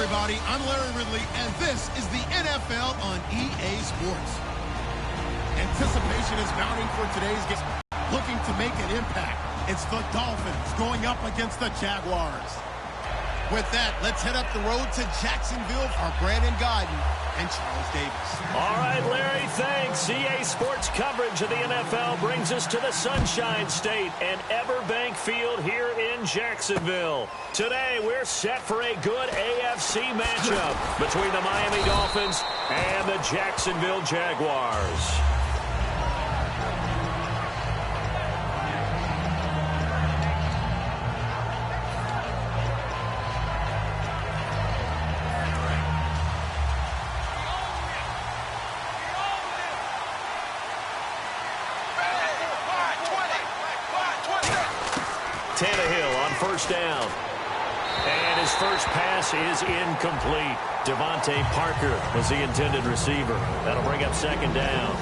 everybody. I'm Larry Ridley, and this is the NFL on EA Sports. Anticipation is mounting for today's game. Looking to make an impact. It's the Dolphins going up against the Jaguars. With that, let's head up the road to Jacksonville for Brandon Gaudin and Charles Davis. All right, Larry, thanks. EA Sports coverage of the NFL brings us to the Sunshine State and Everbank Field here in Jacksonville. Today, we're set for a good AFC matchup between the Miami Dolphins and the Jacksonville Jaguars. Tannehill on first down. And his first pass is incomplete. Devontae Parker was the intended receiver. That'll bring up second down.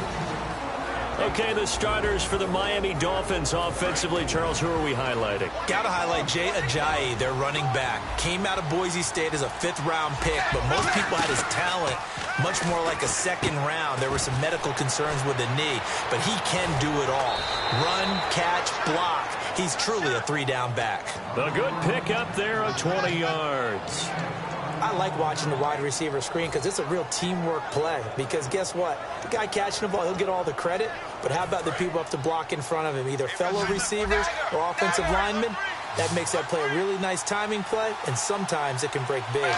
Okay, the starters for the Miami Dolphins offensively. Charles, who are we highlighting? Got to highlight Jay Ajayi, their running back. Came out of Boise State as a fifth-round pick, but most people had his talent much more like a second round. There were some medical concerns with the knee, but he can do it all. Run, catch, block. He's truly a three-down back. A good pick up there of 20 yards. I like watching the wide receiver screen because it's a real teamwork play. Because guess what? The guy catching the ball, he'll get all the credit. But how about the people up to block in front of him, either fellow receivers or offensive linemen? That makes that play a really nice timing play, and sometimes it can break big.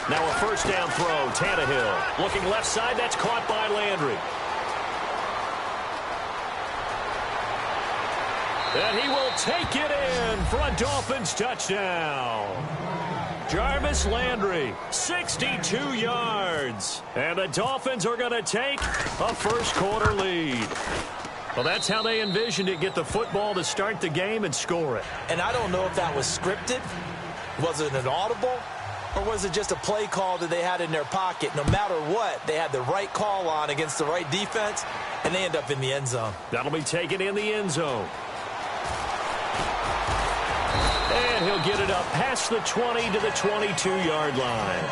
Now a first down throw, Tannehill. Looking left side, that's caught by Landry. And he will take it in for a Dolphins touchdown. Jarvis Landry, 62 yards. And the Dolphins are going to take a first-quarter lead. Well, that's how they envisioned it, get the football to start the game and score it. And I don't know if that was scripted. Was it an audible? Or was it just a play call that they had in their pocket? No matter what, they had the right call on against the right defense, and they end up in the end zone. That'll be taken in the end zone. And he'll get it up past the 20 to the 22-yard line.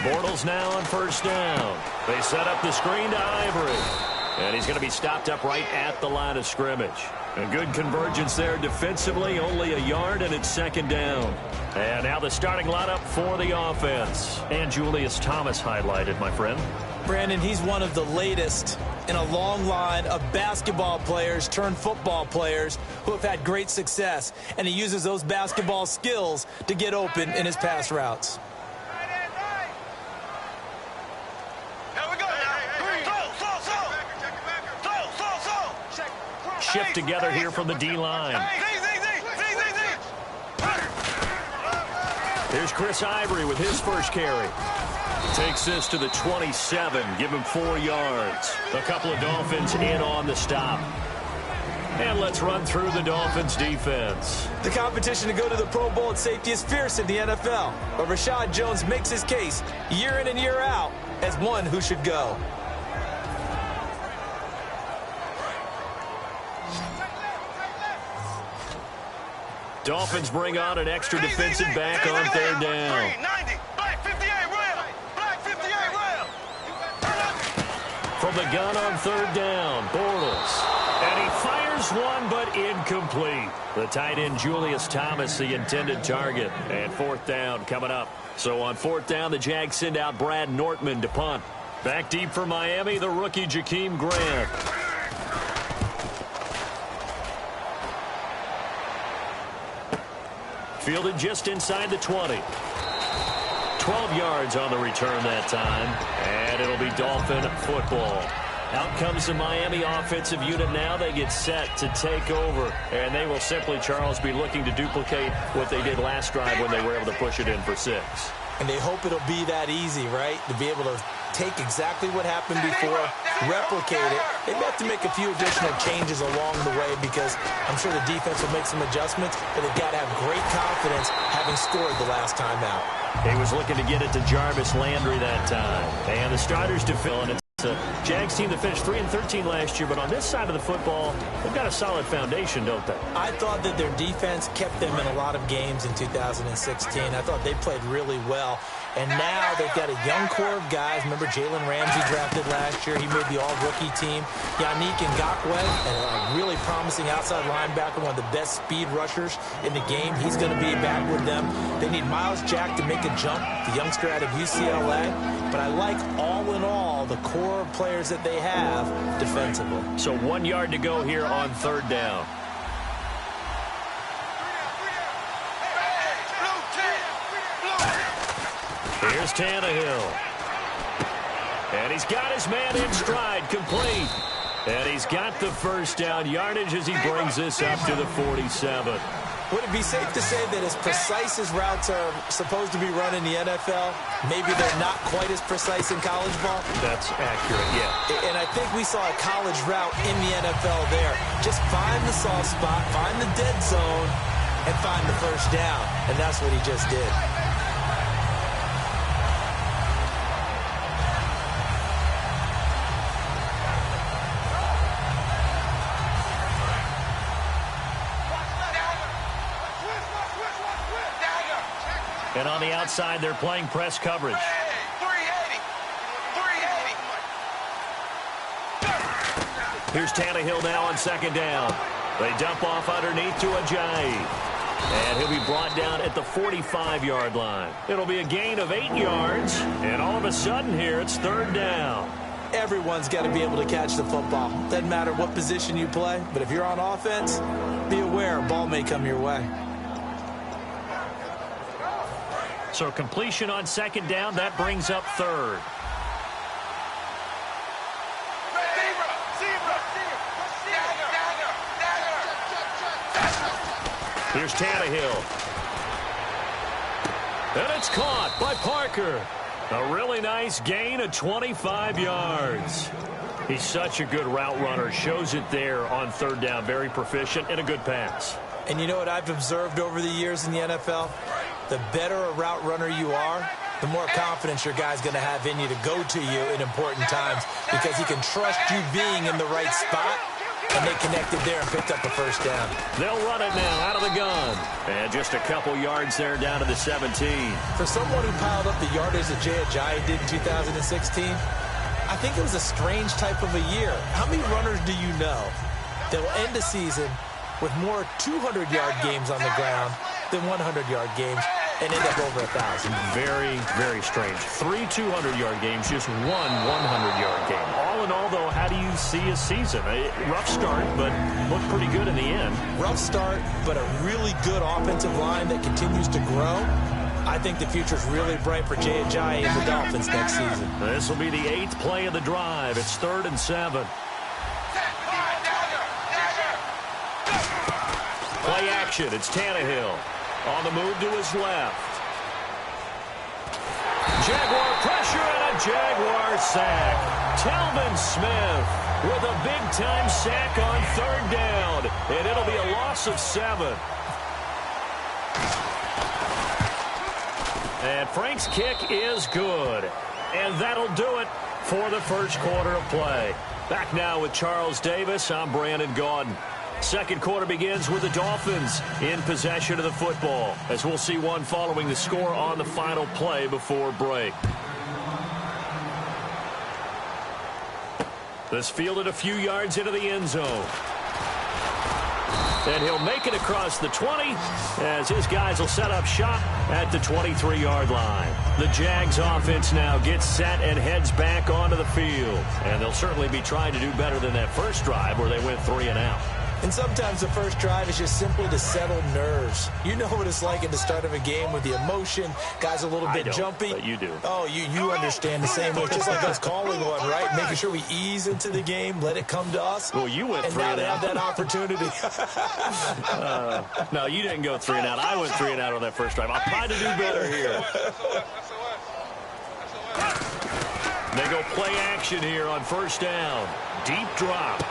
Bortles now on first down. They set up the screen to Ivory. And he's going to be stopped up right at the line of scrimmage. A good convergence there defensively, only a yard, and it's second down. And now the starting lineup for the offense. And Julius Thomas highlighted, my friend. Brandon, he's one of the latest in a long line of basketball players turned football players who have had great success. And he uses those basketball skills to get open in his pass routes. Shift together here from the D-line. Here's Chris Ivory with his first carry. Takes this to the 27, give him 4 yards. A couple of Dolphins in on the stop. And let's run through the Dolphins defense. The competition to go to the Pro Bowl at safety is fierce in the NFL. But Rashad Jones makes his case year in and year out as one who should go. Dolphins bring on an extra defensive back on third down. From the gun on third down, Bortles. And he fires one, but incomplete. The tight end, Julius Thomas, the intended target. And fourth down coming up. So on fourth down, the Jags send out Brad Nortman to punt. Back deep for Miami, the rookie Jakeem Grant. Fielded just inside the 20. 12 yards on the return that time. And it'll be Dolphin football. Out comes the Miami offensive unit now. They get set to take over. And they will simply, Charles, be looking to duplicate what they did last drive when they were able to push it in for 6. And they hope it'll be that easy, right? To be able to take exactly what happened before, replicate it. They may have to make a few additional changes along the way because I'm sure the defense will make some adjustments, but they've got to have great confidence having scored the last time out. He was looking to get it to Jarvis Landry that time. And the starters to fill in. It's a Jags team that finished 3-13 last year, but on this side of the football, they've got a solid foundation, don't they? I thought that their defense kept them in a lot of games in 2016. I thought they played really well. And now they've got a young core of guys. Remember Jalen Ramsey drafted last year. He made the all-rookie team. Yannick Ngakoue, a really promising outside linebacker, one of the best speed rushers in the game. He's going to be back with them. They need Miles Jack to make a jump, the youngster out of UCLA. But I like, all in all, the core of players that they have defensively. So 1 yard to go here on third down. Here's Tannehill. And he's got his man in stride, complete. And he's got the first down yardage as he brings this up to the 47. Would it be safe to say that as precise as routes are supposed to be run in the NFL, maybe they're not quite as precise in college ball? That's accurate, yeah. And I think we saw a college route in the NFL there. Just find the soft spot, find the dead zone, and find the first down. And that's what he just did. And on the outside, they're playing press coverage. 380. Here's Tannehill now on second down. They dump off underneath to Ajayi. And he'll be brought down at the 45-yard line. It'll be a gain of 8 yards. And all of a sudden here, it's third down. Everyone's got to be able to catch the football. Doesn't matter what position you play, but if you're on offense, be aware a ball may come your way. So completion on second down, that brings up third. Here's Tannehill. And it's caught by Parker. A really nice gain of 25 yards. He's such a good route runner. Shows it there on third down. Very proficient and a good pass. And you know what I've observed over the years in the NFL? The better a route runner you are, the more confidence your guy's going to have in you to go to you in important times because he can trust you being in the right spot, and they connected there and picked up the first down. They'll run it now out of the gun. And just a couple yards there down to the 17. For someone who piled up the yardage that Jay Ajayi did in 2016, I think it was a strange type of a year. How many runners do you know that will end a season with more 200-yard games on the ground than 100-yard games and end up over 1,000? Very, very strange. 3 200-yard games, just 1 100-yard game. All in all, though, how do you see a season? A rough start, but looked pretty good in the end. Rough start, but a really good offensive line that continues to grow. I think the future's really bright for Jay Ajayi and the Dolphins next season. This will be the 8th play of the drive. It's 3rd and 7. Play action. It's Tannehill. On the move to his left. Jaguar pressure and a Jaguar sack. Telvin Smith with a big-time sack on third down. And it'll be a loss of 7. And Frank's kick is good. And that'll do it for the first quarter of play. Back now with Charles Davis. I'm Brandon Gaudin. Second quarter begins with the Dolphins in possession of the football, as we'll see one following the score on the final play before break. This fielded a few yards into the end zone. And he'll make it across the 20 as his guys will set up shop at the 23-yard line. The Jags offense now gets set and heads back onto the field. And they'll certainly be trying to do better than that first drive where they went 3 and out. And sometimes the first drive is just simply to settle nerves. You know what it's like at the start of a game with the emotion. Guys a little bit jumpy. But you do. Oh, you understand the same way. It's just like us calling one, right? Making sure we ease into the game, let it come to us. Well, you went 3 and and out. And now they have that opportunity. No, you didn't go 3 and out. I went 3 and out on that first drive. I'll try to do better here. They go play action here on first down. Deep drop.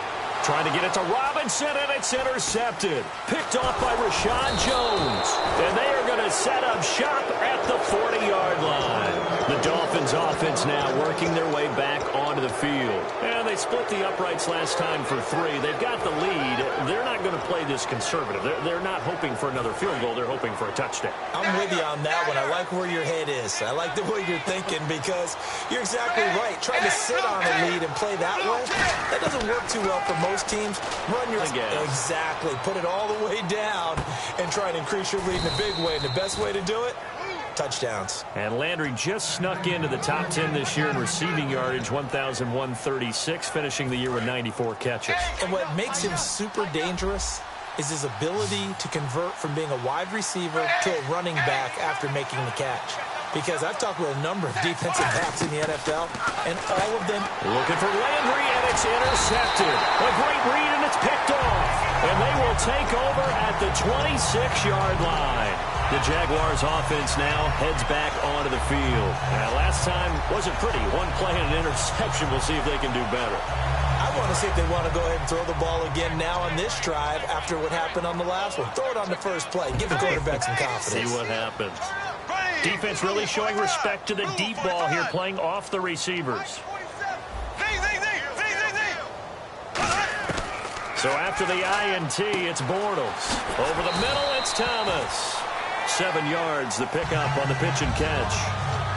Trying to get it to Robinson, and it's intercepted. Picked off by Rashad Jones. And they are going to set up shop at the 40-yard line. The Dolphins offense now working their way back onto the field. And they split the uprights last time for 3. They've got the lead. They're not going to play this conservative. They're not hoping for another field goal. They're hoping for a touchdown. I'm with you on that one. I like where your head is. I like the way you're thinking because you're exactly right. Trying to sit on a lead and play that way, that doesn't work too well for most teams. Run your... Exactly. Put it all the way down and try and increase your lead in a big way. And the best way to do it, touchdowns. And Landry just snuck into the top 10 this year in receiving yardage, 1,136, finishing the year with 94 catches. And what makes him super dangerous is his ability to convert from being a wide receiver to a running back after making the catch. Because I've talked with a number of defensive backs in the NFL, and all of them... Looking for Landry, and it's intercepted. A great read, and it's picked off. And they will take over at the 26-yard line. The Jaguars offense now heads back onto the field. Last time wasn't pretty. One play and an interception. We'll see if they can do better. I want to see if they want to go ahead and throw the ball again now on this drive after what happened on the last one. Throw it on the first play. Give the quarterback some confidence. See what happens. Defense really showing respect to the deep ball here, playing off the receivers. So after the INT, it's Bortles. Over the middle, it's Thomas. 7 yards, the pickup on the pitch and catch.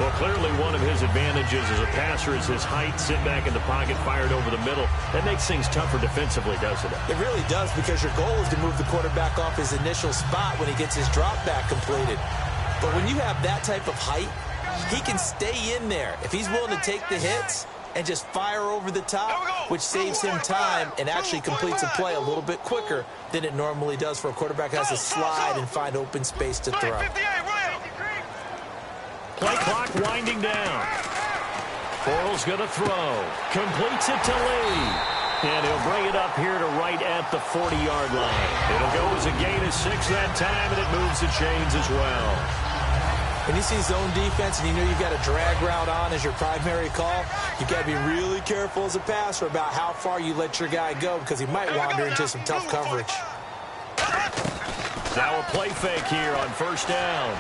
Well, clearly one of his advantages as a passer is his height. Sit back in the pocket, fired over the middle. That makes things tougher defensively, doesn't it? It really does, because your goal is to move the quarterback off his initial spot when he gets his drop back completed. But when you have that type of height, he can stay in there. If he's willing to take the hits and just fire over the top, which saves him time and actually completes a play a little bit quicker than it normally does for a quarterback who has to slide and find open space to throw. Play clock winding down. Bortles going to throw. Completes it to Lee. And he'll bring it up here to right at the 40-yard line. It'll go as a gain of 6 that time, and it moves the chains as well. When you see zone defense and you know you've got a drag route on as your primary call, you've got to be really careful as a passer about how far you let your guy go, because he might wander into some tough coverage. Now a play fake here on first down.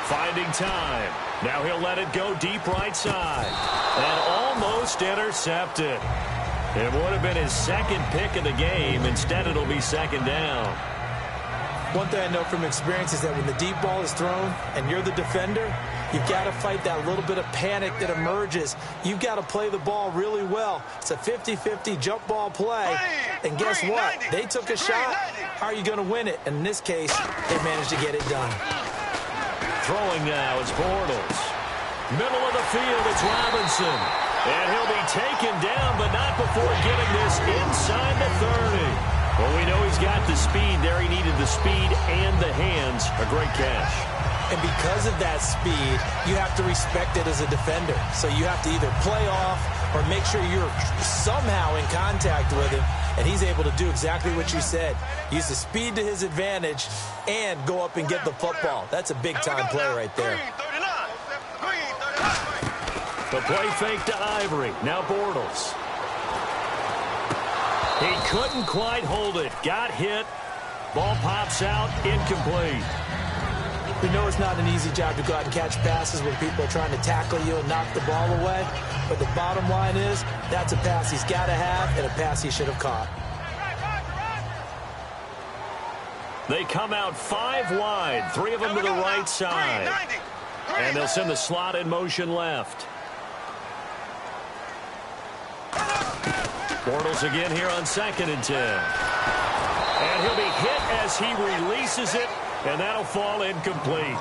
Finding time. Now he'll let it go deep right side. And almost intercepted. It would have been his second pick of the game. Instead, it'll be second down. One thing I know from experience is that when the deep ball is thrown and you're the defender, you've got to fight that little bit of panic that emerges. You've got to play the ball really well. It's a 50-50 jump ball play. And guess what? They took a shot. How are you going to win it? And in this case, they managed to get it done. Throwing now is Bortles. Middle of the field, it's Robinson. And he'll be taken down, but not before getting this inside the 30. Well, we know he's got the speed there. He needed the speed and the hands. A great catch. And because of that speed, you have to respect it as a defender. So you have to either play off or make sure you're somehow in contact with him. And he's able to do exactly what you said. Use the speed to his advantage and go up and get the football. That's a big-time play right there. The play fake to Ivory. Now Bortles. He couldn't quite hold it. Got hit. Ball pops out. Incomplete. We know it's not an easy job to go out and catch passes when people are trying to tackle you and knock the ball away. But the bottom line is, that's a pass he's got to have and a pass he should have caught. They come out 5 wide. 3 of them to the right side. And they'll send the slot in motion left. Bortles again here on 2nd and 10. And he'll be hit as he releases it, and that'll fall incomplete.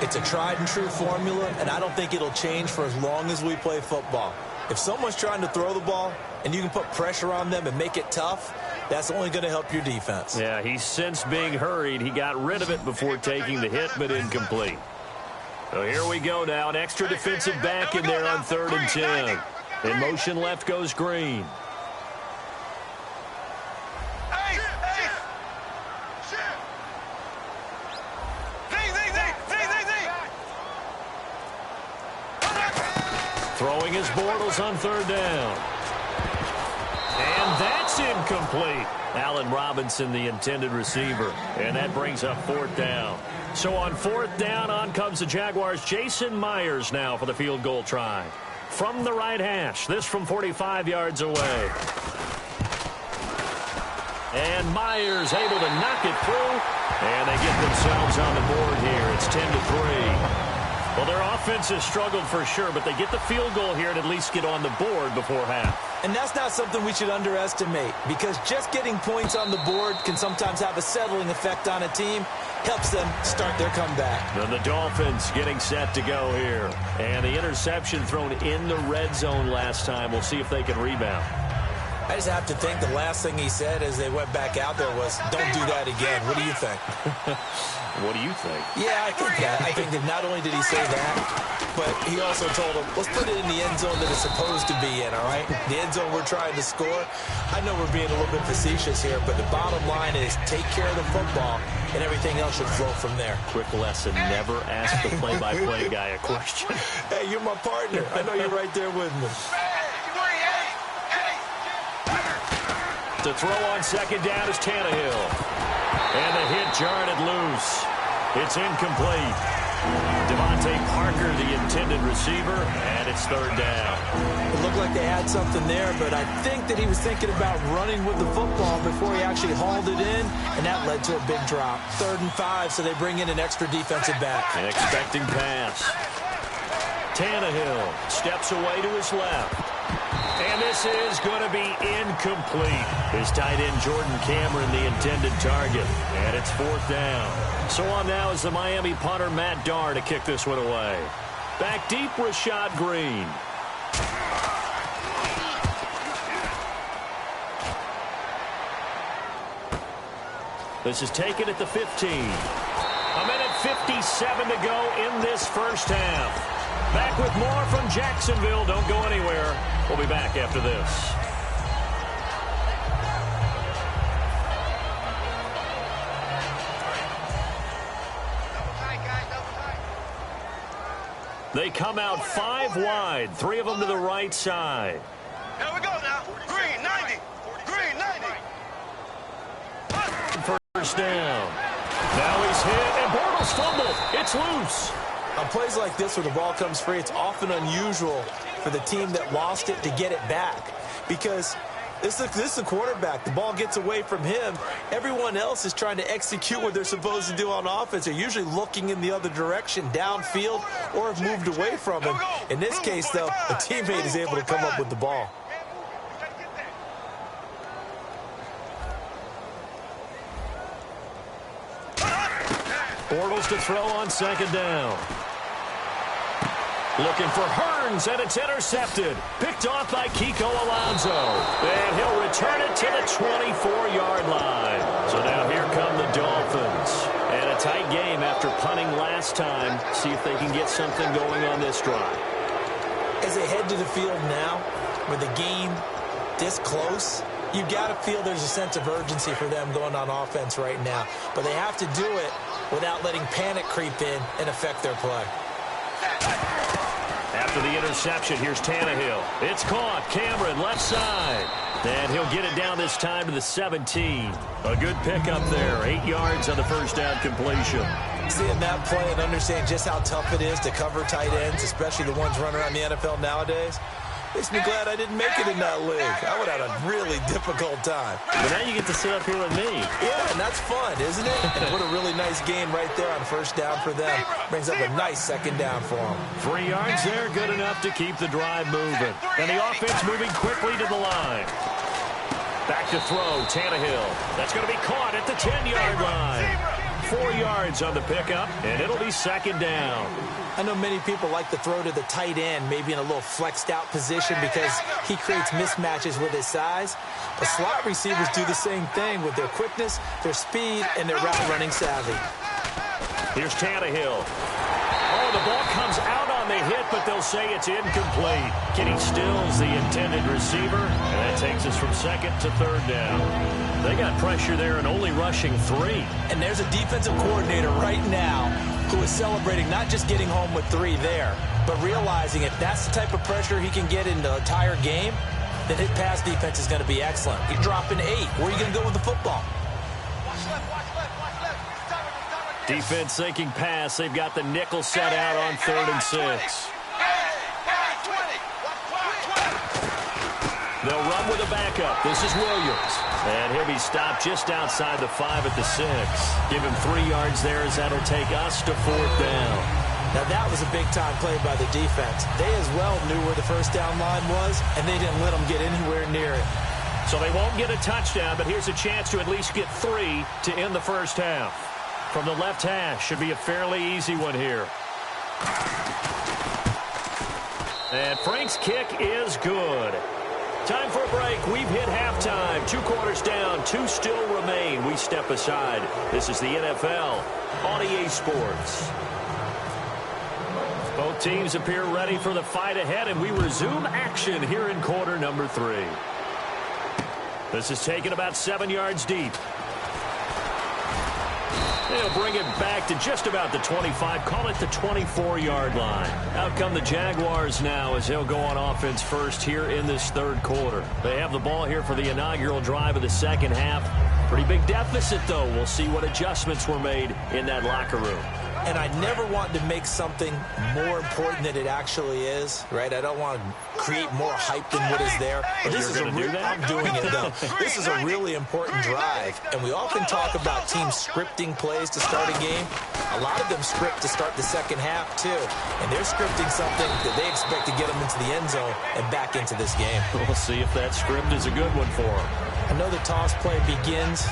It's a tried-and-true formula, and I don't think it'll change for as long as we play football. If someone's trying to throw the ball and you can put pressure on them and make it tough, that's only going to help your defense. Yeah, he sensed being hurried. He got rid of it before taking the hit, but incomplete. So here we go now. An extra defensive back in there on 3rd and 10. In motion left goes Green. Throwing his Bortles on third down. And that's incomplete. Allen Robinson, the intended receiver. And that brings up fourth down. So on fourth down, on comes the Jaguars' Jason Myers now for the field goal try. From the right hash, this from 45 yards away. And Myers able to knock it through. And they get themselves on the board here. It's 10-3. Well, their offense has struggled for sure, but they get the field goal here and at least get on the board before half. And that's not something we should underestimate, because just getting points on the board can sometimes have a settling effect on a team. Helps them start their comeback. And the Dolphins getting set to go here. And the interception thrown in the red zone last time. We'll see if they can rebound. I just have to think the last thing he said as they went back out there was, don't do that again. What do you think? What do you think? Yeah, I think that. I think that not only did he say that, but he also told him, let's put it in the end zone that it's supposed to be in, all right? The end zone we're trying to score. I know we're being a little bit facetious here, but the bottom line is take care of the football, and everything else should flow from there. Quick lesson, never ask the play-by-play guy a question. Hey, you're my partner. I know you're right there with me. To throw on second down is Tannehill. And the hit jarred it loose. It's incomplete. Devontae Parker, the intended receiver, and it's third down. It looked like they had something there, but I think that he was thinking about running with the football before he actually hauled it in, and that led to a big drop. 3rd and 5, so they bring in an extra defensive back. An expecting pass. Tannehill steps away to his left. And this is going to be incomplete. His tight end, Jordan Cameron, the intended target. And it's fourth down. So on now is the Miami punter, Matt Darr, to kick this one away. Back deep, Rashad Green. This is taken at the 15. A minute 57 to go in this first half. Back with more from Jacksonville. Don't go anywhere. We'll be back after this. They come out 5 wide, 3 of them to the right side. Here we go now. Green, 90. Green, 90. First down. Now he's hit, and Bortles fumbled. It's loose. On plays like this where the ball comes free, it's often unusual for the team that lost it to get it back, because this is the quarterback. The ball gets away from him. Everyone else is trying to execute what they're supposed to do on offense. They're usually looking in the other direction, downfield, or have moved away from him. In this case, though, the teammate is able to come up with the ball. Bortles to throw on second down. Looking for Hearns, and it's intercepted. Picked off by Kiko Alonso. And he'll return it to the 24-yard line. So now here come the Dolphins. And a tight game after punting last time. See if they can get something going on this drive. As they head to the field now, with the game this close, you've got to feel there's a sense of urgency for them going on offense right now. But they have to do it without letting panic creep in and affect their play. After the interception, here's Tannehill. It's caught. Cameron, left side. And he'll get it down this time to the 17. A good pickup there. 8 yards on the first down completion. Seeing that play and understand just how tough it is to cover tight ends, especially the ones running around the NFL nowadays, makes me glad I didn't make it in that league. I would have had a really difficult time. But now you get to sit up here with me. Yeah, and that's fun, isn't it? And what a really nice gain right there on first down for them. Brings up a nice second down for them. 3 yards there, good enough to keep the drive moving. And the offense moving quickly to the line. Back to throw, Tannehill. That's going to be caught at the 10-yard line. 4 yards on the pickup, and it'll be second down. I know many people like to throw to the tight end, maybe in a little flexed out position because he creates mismatches with his size. But slot receivers do the same thing with their quickness, their speed, and their route running savvy. Here's Tannehill. Oh, the ball comes out on the hit, but they'll say it's incomplete. Kenny Stills, the intended receiver, and that takes us from second to third down. They got pressure there and only rushing 3. And there's a defensive coordinator right now who is celebrating not just getting home with 3 there, but realizing if that's the type of pressure he can get in the entire game, then his pass defense is going to be excellent. You're dropping 8. Where are you going to go with the football? Defense thinking pass. They've got the nickel set out on 3rd and 6. They'll run with a backup. This is Williams. And he'll be stopped just outside the 5 at the 6. Give him 3 yards there as that'll take us to 4th down. Now, that was a big-time play by the defense. They as well knew where the first down line was, and they didn't let them get anywhere near it. So they won't get a touchdown, but here's a chance to at least get 3 to end the first half. From the left hash, should be a fairly easy one here. And Frank's kick is good. Time for a break. We've hit halftime. 2 quarters down. 2 still remain. We step aside. This is the NFL on EA Sports. Both teams appear ready for the fight ahead, and we resume action here in quarter number 3. This is taken about 7 yards deep. They'll bring it back to just about the 25. Call it the 24-yard line. Out come the Jaguars now as they'll go on offense first here in this 3rd quarter. They have the ball here for the inaugural drive of the second half. Pretty big deficit, though. We'll see what adjustments were made in that locker room. And I never want to make something more important than it actually is, right? I don't want to create more hype than what is there. But this is I'm doing it, though. This is a really important drive. And we often talk about teams scripting plays to start a game. A lot of them script to start the second half, too. And they're scripting something that they expect to get them into the end zone and back into this game. We'll see if that script is a good one for them. I know the toss play begins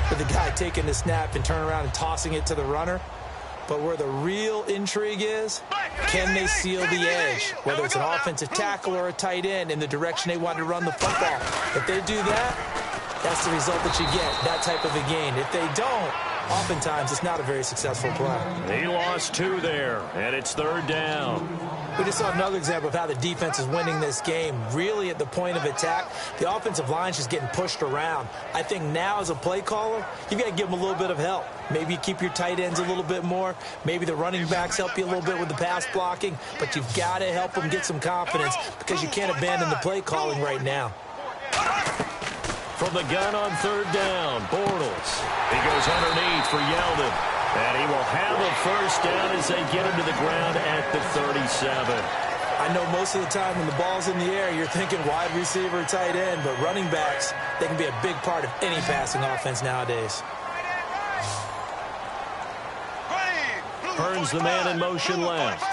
with the guy taking the snap and turning around and tossing it to the runner. But where the real intrigue is, can they seal the edge? Whether it's an offensive tackle or a tight end in the direction they want to run the football. If they do that, that's the result that you get, that type of a gain. If they don't, oftentimes it's not a very successful play. He lost 2 there, and it's 3rd down. We just saw another example of how the defense is winning this game. Really at the point of attack, the offensive line's just getting pushed around. I think now as a play caller, you've got to give them a little bit of help. Maybe you keep your tight ends a little bit more. Maybe the running backs help you a little bit with the pass blocking. But you've got to help them get some confidence because you can't abandon the play calling right now. From the gun on 3rd down, Bortles. He goes underneath for Yeldon. And he will have a first down as they get him to the ground at the 37. I know most of the time when the ball's in the air, you're thinking wide receiver, tight end, but running backs, they can be a big part of any passing offense nowadays. Hearns the man in motion left.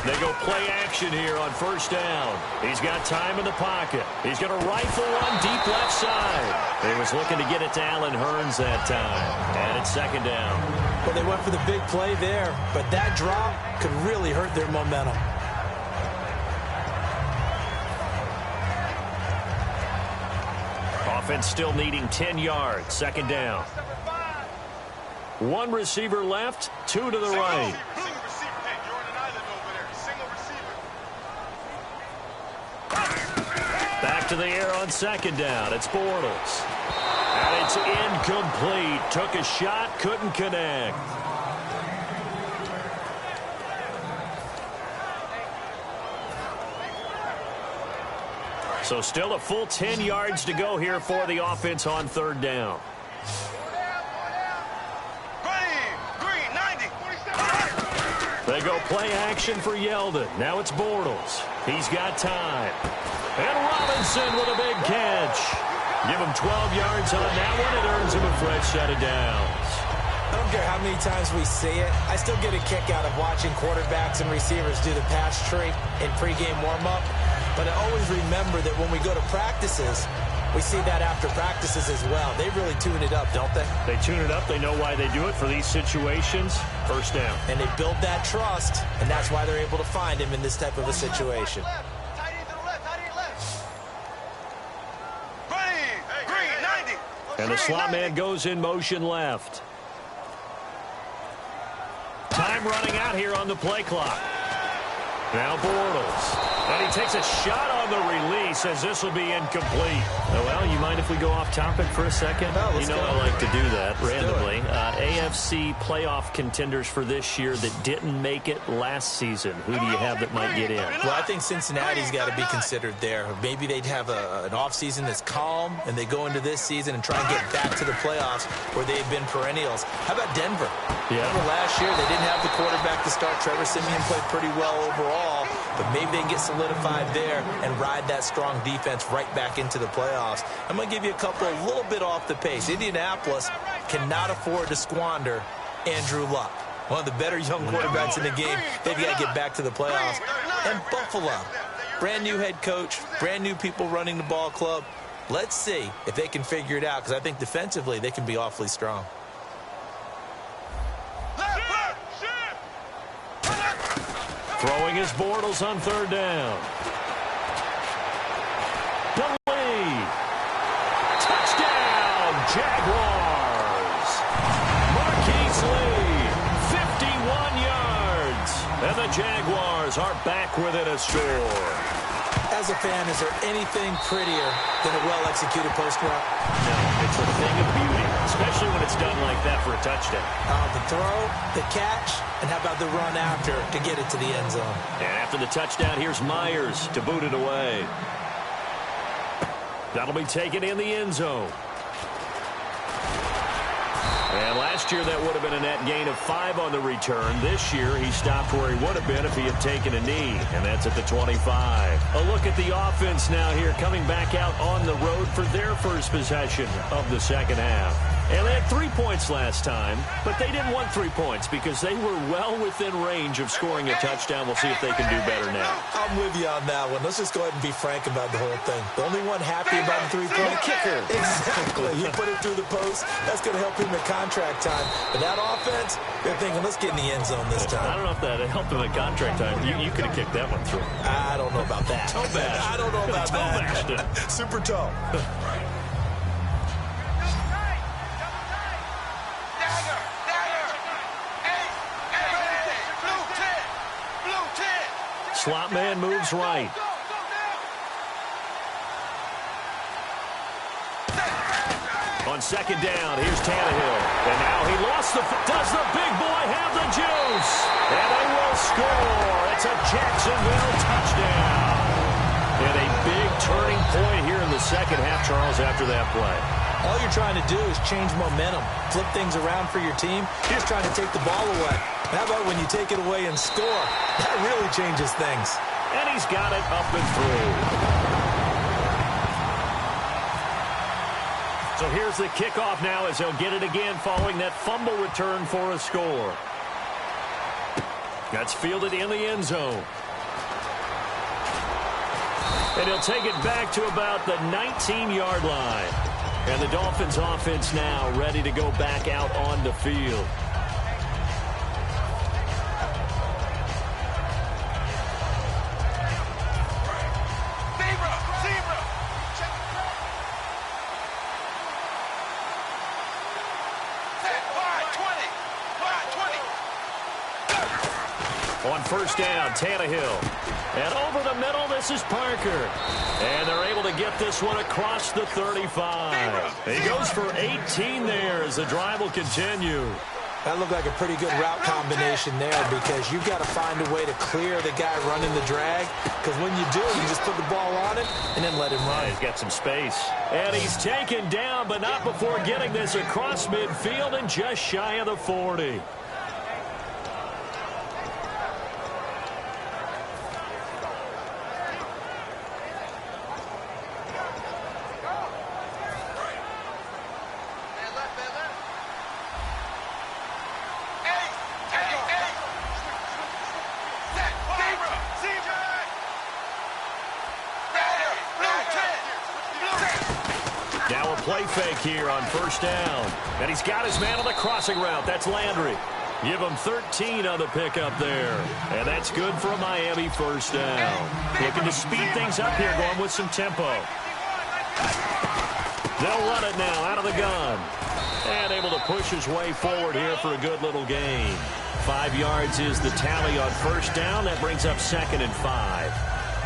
They go play action here on 1st down. He's got time in the pocket. He's going to rifle one deep left side. He was looking to get it to Allen Hearns that time. And it's 2nd down. Well, they went for the big play there, but that drop could really hurt their momentum. Offense still needing 10 yards. 2nd down. 1 receiver left, 2 to the right. Back to the air on 2nd down. It's Bortles. And it's incomplete. Took a shot, couldn't connect. So still a full 10 yards to go here for the offense on 3rd down. They go play action for Yeldon. Now it's Bortles. He's got time. And Robinson with a big catch. Give him 12 yards on that one. It earns him a fresh set of downs. I don't care how many times we see it. I still get a kick out of watching quarterbacks and receivers do the pass tree in pregame warm-up. But I always remember that when we go to practices, we see that after practices as well. They really tune it up, don't they? They tune it up. They know why they do it for these situations. 1st down. And they build that trust, and that's why they're able to find him in this type of a situation. And the slot man goes in motion left. Time running out here on the play clock. Now Bortles. And he takes a shot on on the release, as this will be incomplete. Oh, well, you mind if we go off topic for a second? No, you know I like to do that randomly. AFC playoff contenders for this year that didn't make it last season. Who do you have that might get in? Well, I think Cincinnati's got to be considered there. Maybe they'd have an offseason that's calm, and they go into this season and try and get back to the playoffs where they've been perennials. How about Denver? Yeah. Remember last year, they didn't have the quarterback to start. Trevor Siemian played pretty well overall, but maybe they can get solidified there and ride that strong defense right back into the playoffs. I'm going to give you a couple a little bit off the pace. Indianapolis cannot afford to squander Andrew Luck, one of the better young quarterbacks in the game. They've got to get back to the playoffs. And Buffalo, brand new head coach, brand new people running the ball club. Let's see if they can figure it out, because I think defensively they can be awfully strong. Throwing his Bortles on third down. The lead. Touchdown, Jaguars. Marquise Lee, 51 yards. And the Jaguars are back within a score. As a fan, is there anything prettier than a well-executed post route? No, it's a thing of beauty, especially when it's done like that for a touchdown. The throw, the catch, and how about the run after to get it to the end zone? And after the touchdown, here's Myers to boot it away. That'll be taken in the end zone. And last year, that would have been a net gain of 5 on the return. This year, he stopped where he would have been if he had taken a knee, and that's at the 25. A look at the offense now here, coming back out on the road for their first possession of the second half. And they had 3 points last time, but they didn't want 3 points because they were well within range of scoring a touchdown. We'll see if they can do better now. I'm with you on that one. Let's just go ahead and be frank about the whole thing. The only one happy about the three-point kicker. Exactly. You put it through the post. That's going to help him at contract time. But that offense, they're thinking, let's get in the end zone this time. I don't know if that helped him at contract time. You could have kicked that one through. I don't know about that. I don't know about that. Super tall. Slot man moves right. On second down, here's Tannehill. And now he lost the... Does the big boy have the juice? And they will score. It's a Jacksonville touchdown. And a big turning point here in the second half, Charles, after that play. All you're trying to do is change momentum, flip things around for your team. You're just trying to take the ball away. How about when you take it away and score? That really changes things. And he's got it up and through. So here's the kickoff now as they'll get it again following that fumble return for a score. That's fielded in the end zone. And he'll take it back to about the 19-yard line. And the Dolphins offense now ready to go back out on the field. On first down, Tannehill. And over the middle, this is Parker. And they're able to get this one across the 35. He goes for 18 there as the drive will continue. That looked like a pretty good route combination there because you've got to find a way to clear the guy running the drag. Because when you do, you just put the ball on it and then let him run. Yeah, he's got some space. And he's taken down, but not before getting this across midfield and just shy of the 40. Now a play fake here on first down. And he's got his man on the crossing route. That's Landry. Give him 13 on the pickup there. And that's good for a Miami first down. Looking to speed things up here, going with some tempo. They'll run it now out of the gun. And able to push his way forward here for a good little gain. 5 yards is the tally on first down. That brings up 2nd and 5.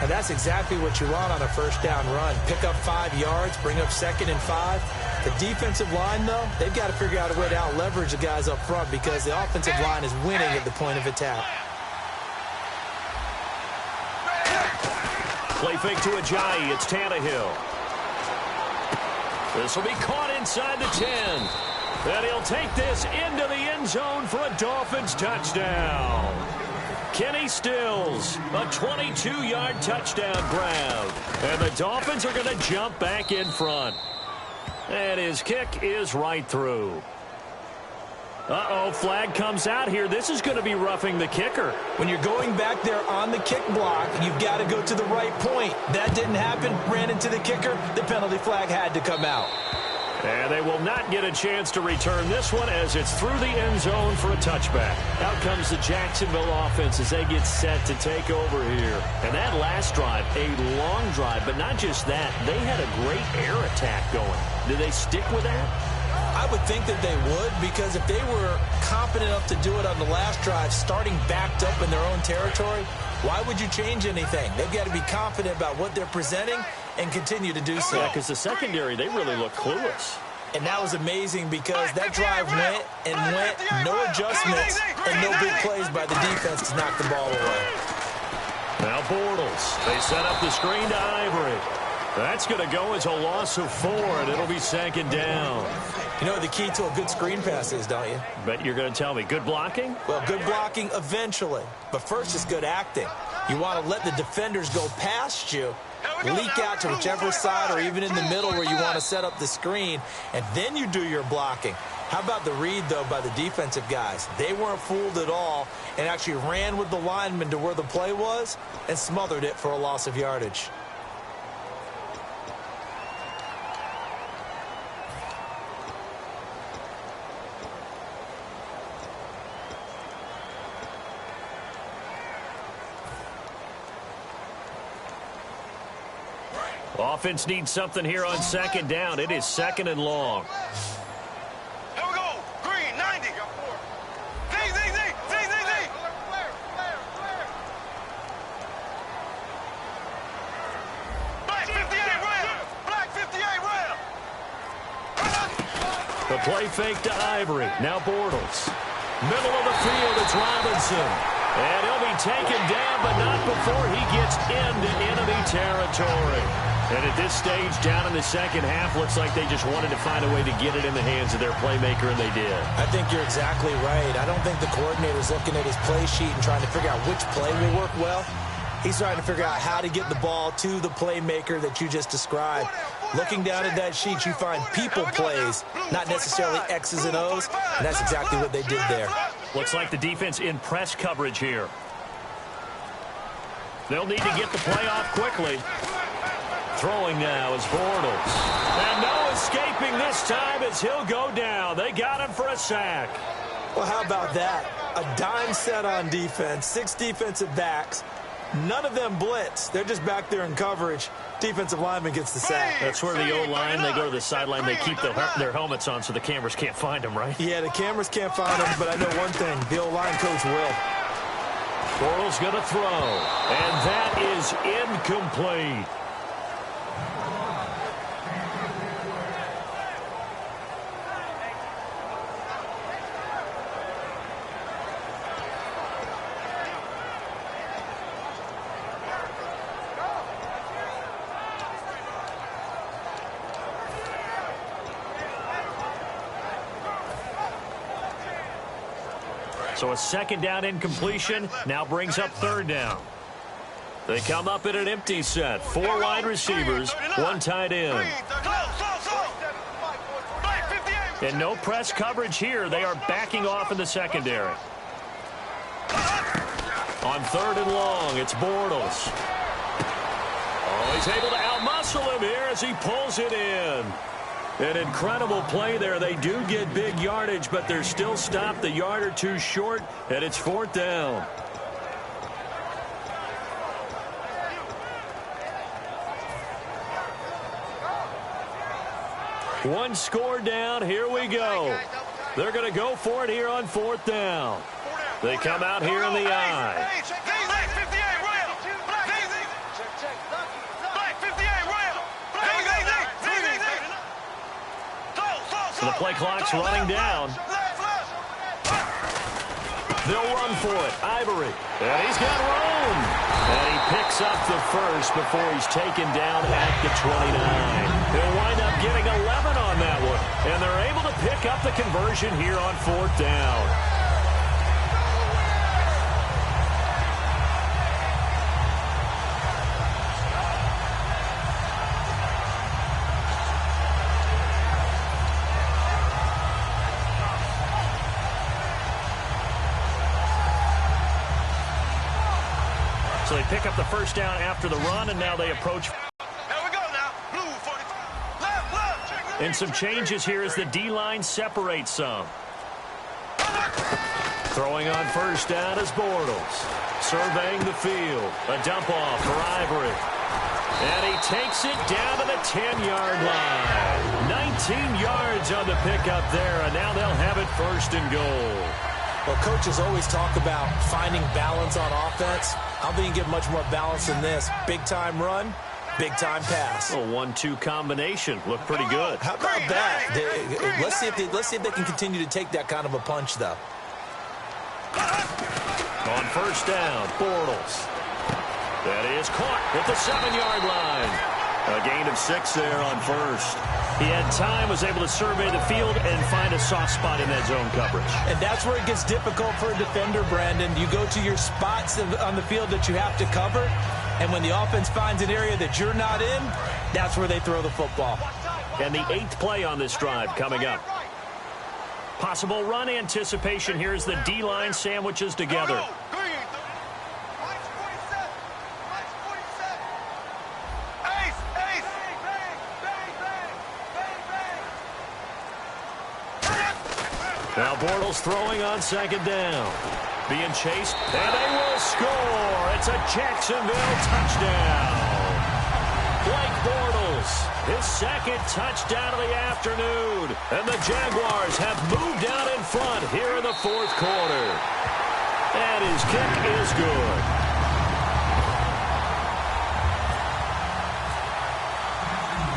And that's exactly what you want on a first down run. Pick up 5 yards, bring up 2nd and 5. The defensive line, though, they've got to figure out a way to out-leverage the guys up front because the offensive line is winning at the point of attack. Play fake to Ajayi. It's Tannehill. This will be caught inside the 10. And he'll take this into the end zone for a Dolphins touchdown. Kenny Stills, a 22-yard touchdown grab. And the Dolphins are going to jump back in front. And his kick is right through. Uh-oh, flag comes out here. This is going to be roughing the kicker. When you're going back there on the kick block, you've got to go to the right point. That didn't happen. Ran into the kicker. The penalty flag had to come out. And they will not get a chance to return this one as it's through the end zone for a touchback. Out comes the Jacksonville offense as they get set to take over here. And that last drive, a long drive, but not just that. They had a great air attack going. Do they stick with that? I would think that they would, because if they were competent enough to do it on the last drive, starting backed up in their own territory, why would you change anything? They've got to be confident about what they're presenting and continue to do so. Yeah, because the secondary, they really look clueless. And that was amazing because that drive went and went, no adjustments, and no big plays by the defense to knock the ball away. Now Bortles, they set up the screen to Ivory. That's going to go as a loss of 4, and it'll be 2nd down. You know what the key to a good screen pass is, don't you? Bet you're going to tell me. Good blocking? Well, good blocking eventually. But first is good acting. You want to let the defenders go past you, leak out to whichever side or even in the middle where you want to set up the screen, and then you do your blocking. How about the read, though, by the defensive guys? They weren't fooled at all and actually ran with the lineman to where the play was and smothered it for a loss of yardage. Offense needs something here on 2nd down. It is 2nd and long. Here we go. Green, 90. Z. Black 58 rail. Black 58 rail. The play fake to Ivory. Now Bortles. Middle of the field, it's Robinson. And he'll be taken down, but not before he gets into enemy territory. And at this stage, down in the second half, looks like they just wanted to find a way to get it in the hands of their playmaker, and they did. I think you're exactly right. I don't think the coordinator's looking at his play sheet and trying to figure out which play will work well. He's trying to figure out how to get the ball to the playmaker that you just described. Looking down at that sheet, you find people plays, not necessarily X's and O's, and that's exactly what they did there. Looks like the defense in press coverage here. They'll need to get the play off quickly. Throwing now is Bortles. And no escaping this time as he'll go down. They got him for a sack. Well, how about that? A dime set on defense, 6 defensive backs. None of them blitz. They're just back there in coverage. Defensive lineman gets the sack. That's where the O-line, they go to the sideline, they keep their helmets on so the cameras can't find them, right? Yeah, the cameras can't find them, but I know one thing. The O-line coach will. Bortles going to throw. And that is incomplete. So a 2nd down incompletion now brings up 3rd down. They come up in an empty set. 4 wide receivers, 1 tight end. And no press coverage here. They are backing off in the secondary. On 3rd and long, it's Bortles. Oh, he's able to outmuscle him here as he pulls it in. An incredible play there. They do get big yardage, but they're still stopped a yard or 2 short, and it's 4th down. One score down. Here we go. They're going to go for it here on 4th down. They come out here in the I. So the play clock's running down. They'll run for it. Ivory. And he's got room. And he picks up the first before he's taken down at the 29. He'll wind up getting 11 on that one. And they're able to pick up the conversion here on 4th down. So they pick up the first down after the run, and now they approach. Here we go now. Blue 45. Left. And some changes here as the D-line separates some. Throwing on first down is Bortles. Surveying the field. A dump off for Ivory. And he takes it down to the 10-yard line. 19 yards on the pickup there, and now they'll have it 1st and goal. Well, coaches always talk about finding balance on offense. I don't think you can get much more balance than this. Big-time run, big-time pass. A 1-2 combination. Looked pretty good. How about that? Let's see if they can continue to take that kind of a punch, though. On first down, Bortles. That is caught at the 7-yard line. A gain of 6 there on first. He had time, was able to survey the field and find a soft spot in that zone coverage. And that's where it gets difficult for a defender, Brandon. You go to your spots on the field that you have to cover, and when the offense finds an area that you're not in, that's where they throw the football. And the 8th play on this drive coming up. Possible run anticipation here as the D-line sandwiches together. Now Bortles throwing on 2nd down. Being chased, and they will score. It's a Jacksonville touchdown. Blake Bortles, his 2nd touchdown of the afternoon. And the Jaguars have moved out in front here in the 4th quarter. And his kick is good.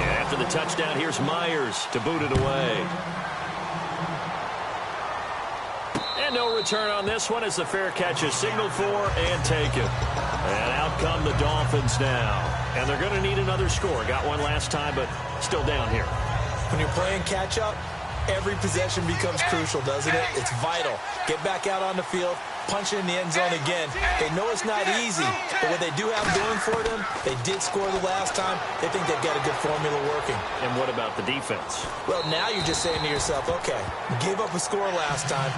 And after the touchdown, here's Myers to boot it away. And no return on this one as the fair catch is signaled for and taken. And out come the Dolphins now. And they're going to need another score. Got one last time, but still down here. When you're playing catch-up, every possession becomes crucial, doesn't it? It's vital. Get back out on the field, punch it in the end zone again. They know it's not easy, but what they do have going for them, they did score the last time. They think they've got a good formula working. And what about the defense? Well, now you're just saying to yourself, okay, we gave up a score last time.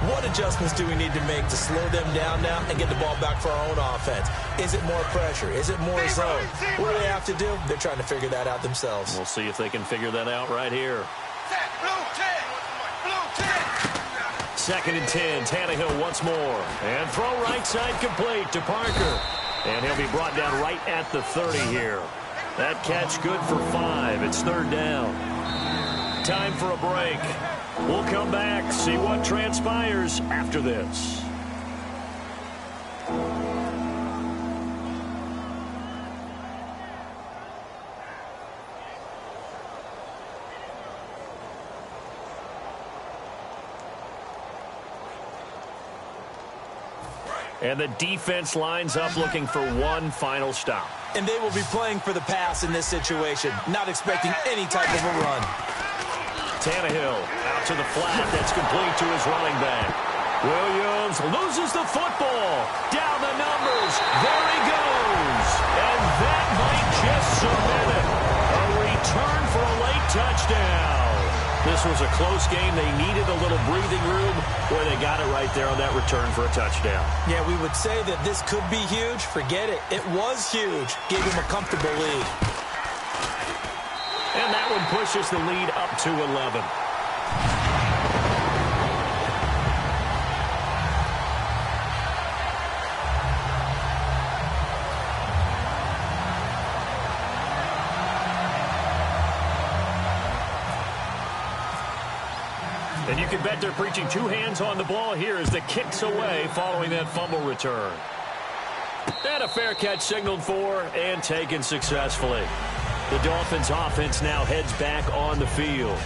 What adjustments do we need to make to slow them down now and get the ball back for our own offense? Is it more pressure? Is it more zone? What do they have to do? They're trying to figure that out themselves. We'll see if they can figure that out right here. 2nd and 10, Tannehill once more. And throw right side complete to Parker. And he'll be brought down right at the 30 here. That catch good for 5. It's 3rd down. Time for a break. We'll come back, see what transpires after this. And the defense lines up looking for one final stop. And they will be playing for the pass in this situation, not expecting any type of a run. Tannehill out to the flat. That's complete to his running back. Williams loses the football. Down the numbers. There he goes. And that might just cement it. A return for a late touchdown. This was a close game. They needed a little breathing room. Boy, they got it right there on that return for a touchdown. Yeah, we would say that this could be huge. Forget it. It was huge. Gave him a comfortable lead. And that one pushes the lead up to 11. And you can bet they're preaching 2 hands on the ball here as the kick's away following that fumble return. And a fair catch signaled for and taken successfully. The Dolphins offense now heads back on the field.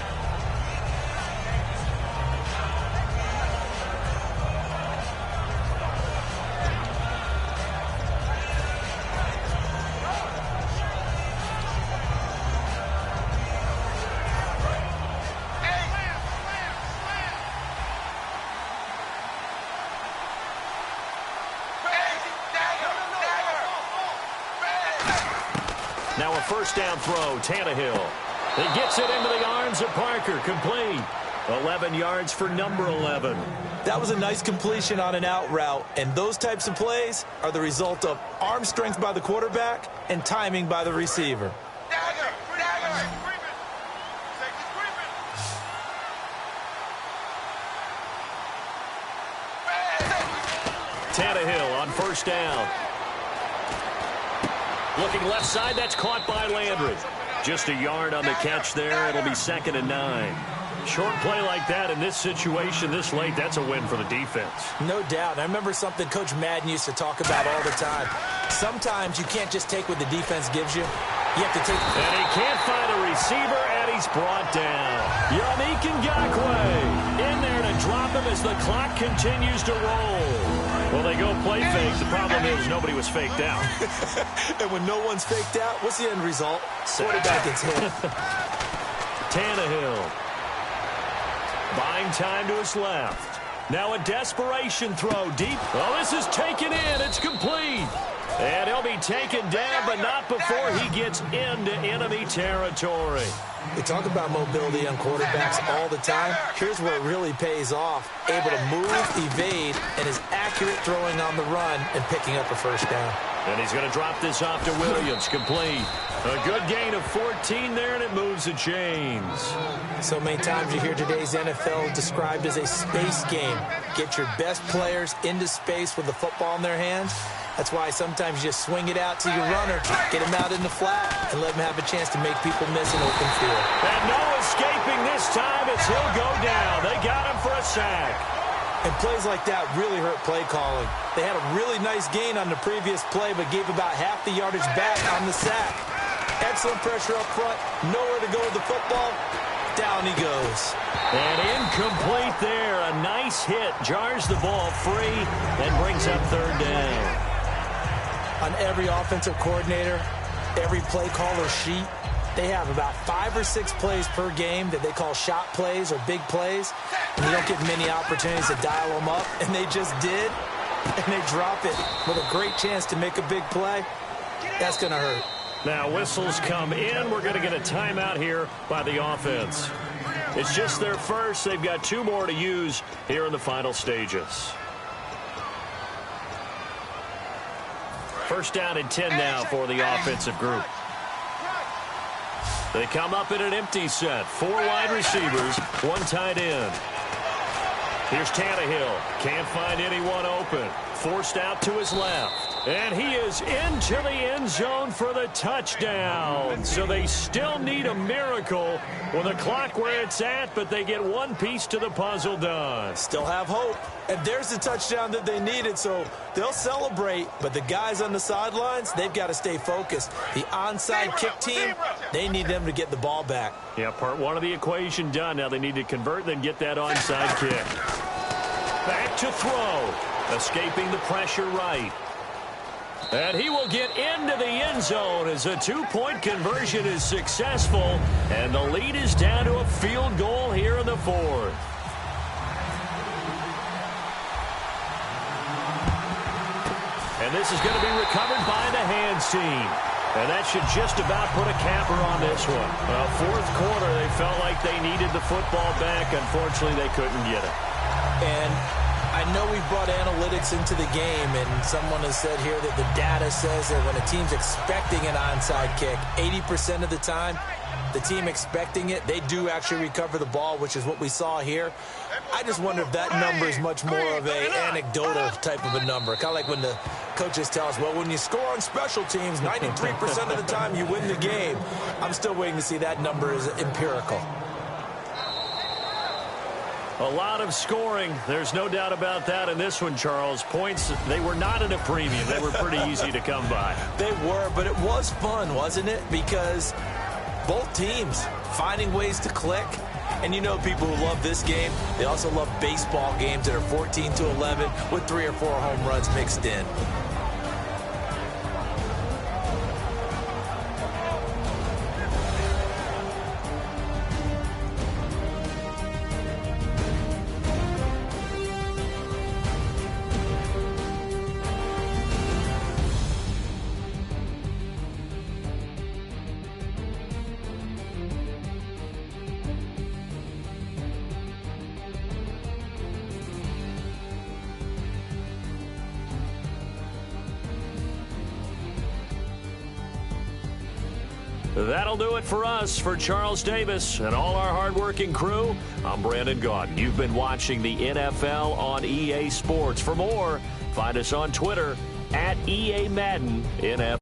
Now a first down throw, Tannehill. He gets it into the arms of Parker, complete. 11 yards for number 11. That was a nice completion on an out route, and those types of plays are the result of arm strength by the quarterback and timing by the receiver. Tannehill on first down. Looking left side, that's caught by Landry. Just a yard on the catch there. It'll be 2nd and 9. Short play like that in this situation this late, that's a win for the defense. No doubt. I remember something Coach Madden used to talk about all the time. Sometimes you can't just take what the defense gives you. You have to take... And he can't find a receiver, and he's brought down. Yannick Ngakoue in there to drop him as the clock continues to roll. Well, they go play fake. The problem is nobody was faked out. And when no one's faked out, what's the end result? Quarterback gets hit. Tannehill. Buying time to his left. Now a desperation throw deep. Oh, this is taken in. It's complete. And he'll be taken down, but not before he gets into enemy territory. We talk about mobility on quarterbacks all the time. Here's where it really pays off. Able to move, evade, and is accurate throwing on the run and picking up a first down. And he's going to drop this off to Williams. Complete. A good gain of 14 there, and it moves the chains. So many times you hear today's NFL described as a space game. Get your best players into space with the football in their hands. That's why sometimes you just swing it out to your runner, get him out in the flat, and let him have a chance to make people miss an open field. And no escaping this time as he'll go down. They got him for a sack. And plays like that really hurt play calling. They had a really nice gain on the previous play, but gave about half the yardage back on the sack. Excellent pressure up front, nowhere to go with the football. Down he goes. And incomplete there. A nice hit. Jars the ball free and brings up 3rd down. On every offensive coordinator, every play caller sheet, they have about 5 or 6 plays per game that they call shot plays or big plays, and you don't get many opportunities to dial them up, and they just did, and they drop it with a great chance to make a big play. That's going to hurt. Now whistles come in. We're going to get a timeout here by the offense. It's just their first. They've got 2 more to use here in the final stages. First down and 10 now for the offensive group. They come up in an empty set. 4 wide receivers, 1 tight end. Here's Tannehill. Can't find anyone open. Forced out to his left. And he is into the end zone for the touchdown. So they still need a miracle with the clock where it's at, but they get one piece to the puzzle done. Still have hope. And there's the touchdown that they needed, so they'll celebrate. But the guys on the sidelines, they've got to stay focused. The onside kick team, they need them to get the ball back. Yeah, part 1 of the equation done. Now they need to convert, then get that onside kick. Back to throw. Escaping the pressure right. And he will get into the end zone as a 2-point conversion is successful. And the lead is down to a field goal here in the 4th. And this is going to be recovered by the hands team. And that should just about put a capper on this one. Well, 4th quarter, they felt like they needed the football back. Unfortunately, they couldn't get it. And I know we've brought analytics into the game, and someone has said here that the data says that when a team's expecting an onside kick, 80% of the time, the team expecting it, they do actually recover the ball, which is what we saw here. I just wonder if that number is much more of an anecdotal type of a number. Kind of like when the coaches tell us, well, when you score on special teams, 93% of the time you win the game. I'm still waiting to see that number is empirical. A lot of scoring. There's no doubt about that in this one, Charles. Points, they were not at a premium. They were pretty easy to come by. They were, but it was fun, wasn't it? Because both teams finding ways to click. And you know people who love this game, they also love baseball games that are 14-11 with 3 or 4 home runs mixed in. That'll do it for us. For Charles Davis and all our hardworking crew, I'm Brandon Gaudin. You've been watching the NFL on EA Sports. For more, find us on Twitter @EA Madden NFL.